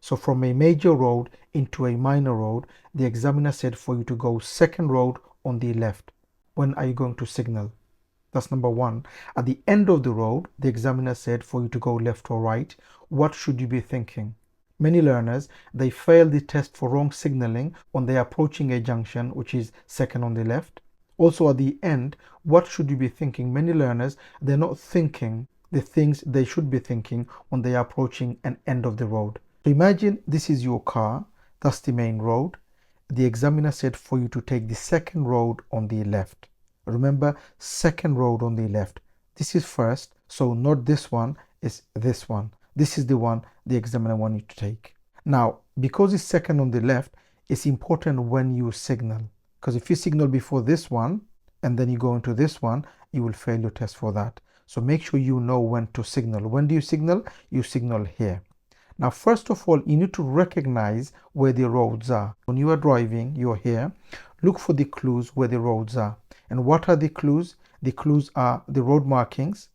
So from a major road into a minor road, the examiner said for you to go second road on the left. When are you going to signal? That's number one. At the end of the road, the examiner said for you to go left or right. What should you be thinking? Many learners, they fail the test for wrong signaling when they are approaching a junction, which is second on the left. Also at the end, what should you be thinking? Many learners, they're not thinking the things they should be thinking when they are approaching an end of the road. So imagine this is your car, that's the main road. The examiner said for you to take the second road on the left. Remember, second road on the left. This is first, so not this one, is this one. This is the one the examiner wants you to take. Now, because it's second on the left, it's important when you signal. Because if you signal before this one, and then you go into this one, you will fail your test for that. So make sure you know when to signal. When do you signal? You signal here. Now, first of all, you need to recognize where the roads are. When you are driving, you're here, look for the clues where the roads are. And what are the clues? The clues are the road markings.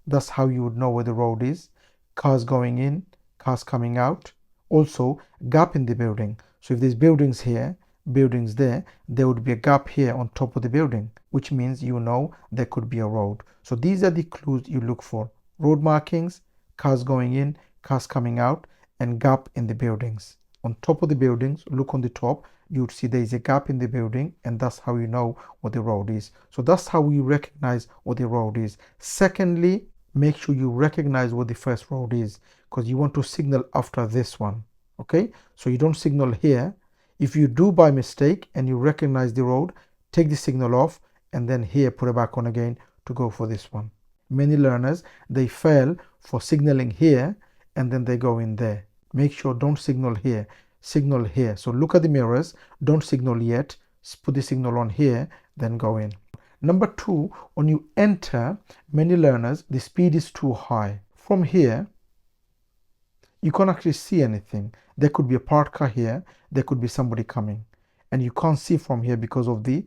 That's how you would know where the road is. Cars going in, cars coming out. Also, gap in the building. So if there's buildings here, buildings there would be a gap here on top of the building, which means you know there could be a road. So these are the clues you look for. Road markings, cars going in, cars coming out, and gap in the buildings. On top of the buildings, look on the top, you would see there is a gap in the building, and that's how you know what the road is. So that's how we recognize what the road is. Secondly, make sure you recognize what the first road is, because you want to signal after this one. Okay, so you don't signal here. If you do by mistake and you recognize the road, take the signal off and then here put it back on again to go for this one. Many learners, they fail for signaling here and then they go in there. Make sure don't signal here, signal here. So look at the mirrors, don't signal yet, put the signal on here, then go in. Number two, when you enter, many learners, the speed is too high. From here, you can't actually see anything. There could be a parked car here, there could be somebody coming. And you can't see from here because of the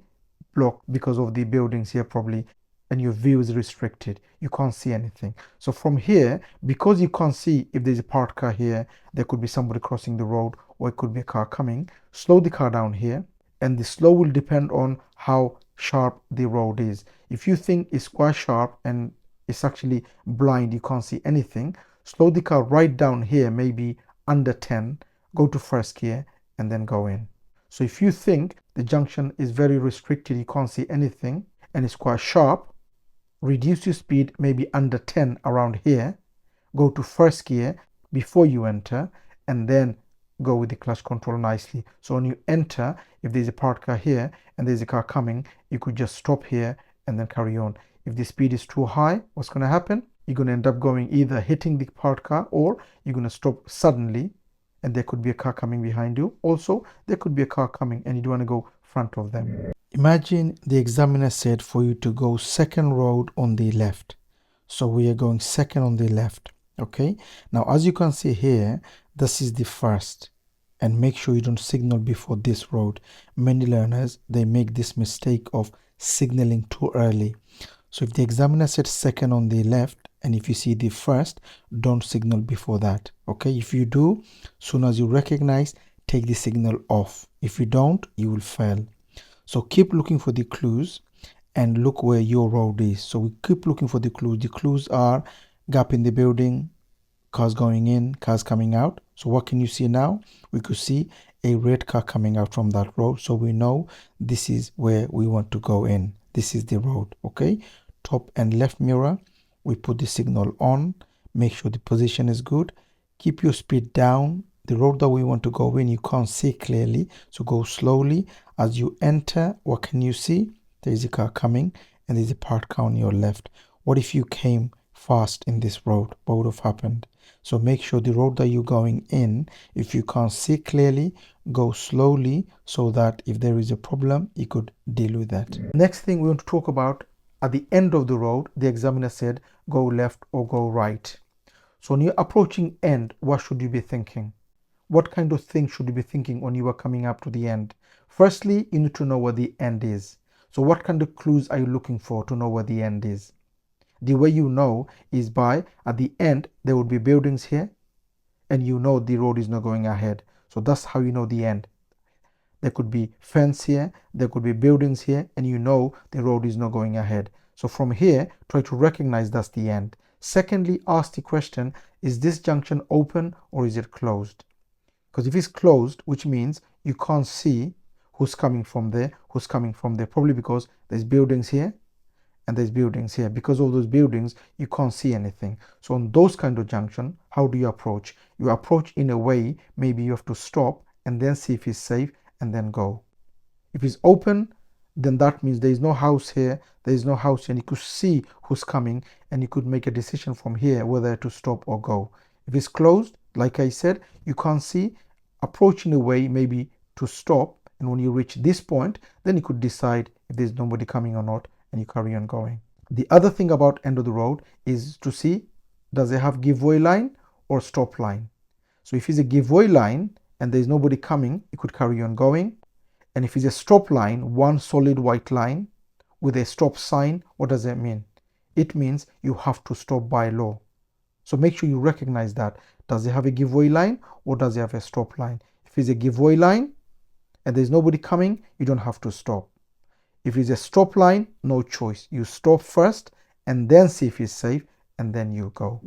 block, because of the buildings here probably, and your view is restricted. You can't see anything. So from here, because you can't see if there's a parked car here, there could be somebody crossing the road, or it could be a car coming. Slow the car down here, and the slow will depend on how sharp the road is. If you think it's quite sharp and it's actually blind, you can't see anything, slow the car right down here, maybe under 10, go to first gear and then go in. So if you think the junction is very restricted, you can't see anything and it's quite sharp, reduce your speed maybe under 10 around here, go to first gear before you enter and then go with the clutch control nicely. So when you enter, if there's a parked car here and there's a car coming, you could just stop here and then carry on. If the speed is too high, what's going to happen? You're going to end up going either hitting the parked car or you're going to stop suddenly and there could be a car coming behind you. Also, there could be a car coming and you don't want to go front of them. Imagine the examiner said for you to go second road on the left. So we are going second on the left. Okay. Now, as you can see here, this is the first. And make sure you don't signal before this road. Many learners, they make this mistake of signaling too early. So if the examiner said second on the left, and if you see the first, don't signal before that. Okay, if you do, soon as you recognize, take the signal off. If you don't, you will fail. So keep looking for the clues and look where your road is. So we keep looking for the clues. The clues are gap in the building, cars going in, cars coming out. So what can you see now? We could see a red car coming out from that road. So we know this is where we want to go in. This is the road. Okay, top and left mirror. We put the signal on, make sure the position is good, keep your speed down. The road that we want to go in, you can't see clearly, so go slowly. As you enter, what can you see? There is a car coming and there's a parked car on your left. What if you came fast in this road? What would have happened? So make sure the road that you're going in, if you can't see clearly, go slowly so that if there is a problem, you could deal with that. Next thing we want to talk about, at the end of the road, the examiner said, go left or go right. So when you're approaching end, what should you be thinking? What kind of thing should you be thinking when you are coming up to the end? Firstly, you need to know where the end is. So what kind of clues are you looking for to know where the end is? The way you know is by, at the end, there would be buildings here. and you know the road is not going ahead. So that's how you know the end. There could be fence here, there could be buildings here, and you know the road is not going ahead. So from here, try to recognize that's the end. Secondly, ask the question, is this junction open or is it closed? Because if it's closed, which means you can't see who's coming from there, who's coming from there, probably because there's buildings here and there's buildings here. Because of those buildings, you can't see anything. So on those kind of junction, how do you approach? You approach in a way, maybe you have to stop and then see if it's safe and then go. If it's open, then that means there is no house here, there is no house, and you could see who's coming and you could make a decision from here whether to stop or go. If it's closed, like I said, you can't see, approach in a way maybe to stop, and when you reach this point, then you could decide if there's nobody coming or not, and you carry on going. The other thing about end of the road is to see, does it have giveaway line or stop line? So if it's a giveaway line and there's nobody coming, you could carry on going. And if it's a stop line, one solid white line with a stop sign, what does that mean? It means you have to stop by law. So make sure you recognize that. Does it have a giveaway line or does it have a stop line? If it's a giveaway line and there's nobody coming, you don't have to stop. If it's a stop line, no choice. You stop first and then see if it's safe and then you go.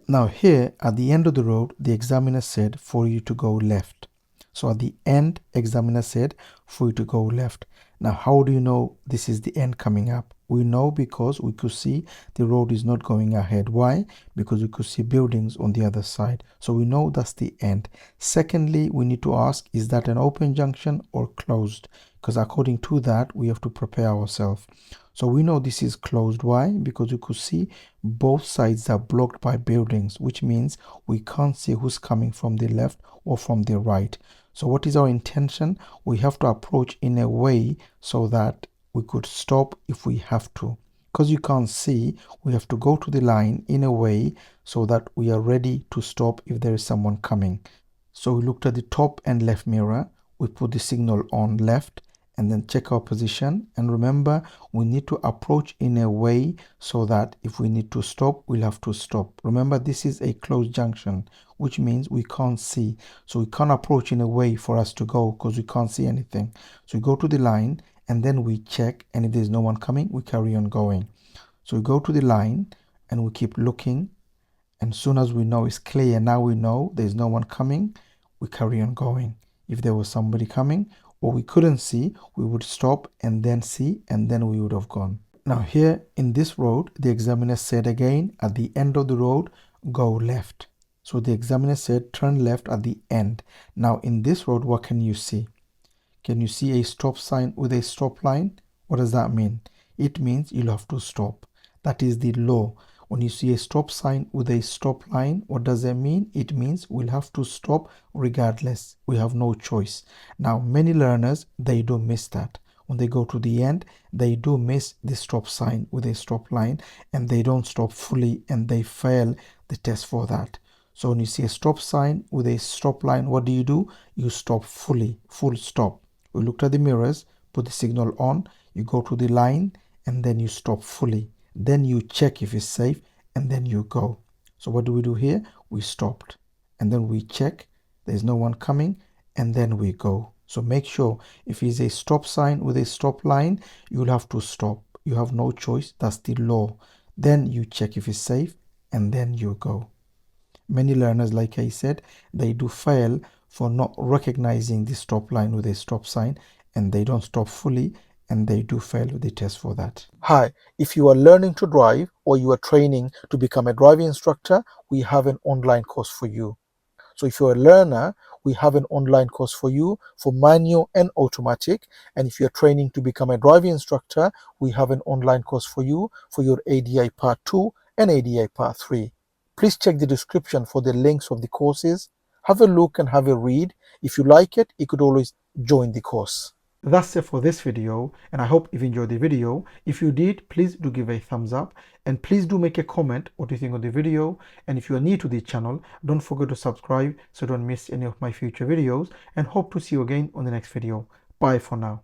Now here at the end of the road, the examiner said for you to go left. So at the end, examiner said for you to go left. Now, how do you know this is the end coming up? We know because we could see the road is not going ahead. Why? Because we could see buildings on the other side. So we know that's the end. Secondly, we need to ask, is that an open junction or closed? Because according to that, we have to prepare ourselves. So we know this is closed. Why? Because we could see both sides are blocked by buildings, which means we can't see who's coming from the left or from the right. So what is our intention? We have to approach in a way so that we could stop if we have to. Because you can't see, we have to go to the line in a way so that we are ready to stop if there is someone coming. So we looked at the top and left mirror. We put the signal on left and then check our position. And remember, we need to approach in a way so that if we need to stop, we'll have to stop. Remember, this is a closed junction, which means we can't see. So we can't approach in a way for us to go because we can't see anything. So we go to the line and then we check, and if there's no one coming, we carry on going. So we go to the line and we keep looking, and as soon as we know it's clear, now we know there's no one coming, we carry on going. If there was somebody coming or we couldn't see, we would stop and then see, and then we would have gone. Now here in this road, the examiner said again, at the end of the road, go left. So the examiner said turn left at the end. Now in this road, what can you see? Can you see a stop sign with a stop line? What does that mean? It means you'll have to stop. That is the law. When you see a stop sign with a stop line, what does that mean? It means we'll have to stop regardless. We have no choice. Now, many learners, they do miss that. When they go to the end, they do miss the stop sign with a stop line and they don't stop fully and they fail the test for that. So when you see a stop sign with a stop line, what do? You stop fully, full stop. We looked at the mirrors, put the signal on, you go to the line and then you stop fully. Then you check if it's safe and then you go. So what do we do here? We stopped and then we check, there's no one coming, and then we go. So make sure if it's a stop sign with a stop line, you'll have to stop. You have no choice. That's the law. Then you check if it's safe and then you go. Many learners, like I said, they do fail for not recognizing the stop line with a stop sign and they don't stop fully and they do fail the test for that. Hi, if you are learning to drive or you are training to become a driving instructor, we have an online course for you. So if you're a learner, we have an online course for you for manual and automatic. And if you're training to become a driving instructor, we have an online course for you for your ADI Part 2 and ADI Part 3. Please check the description for the links of the courses. Have a look and have a read. If you like it, you could always join the course. That's it for this video, and I hope you've enjoyed the video. If you did, please do give a thumbs up and please do make a comment what you think of the video. And if you are new to the channel, don't forget to subscribe so don't miss any of my future videos, and hope to see you again on the next video. Bye for now.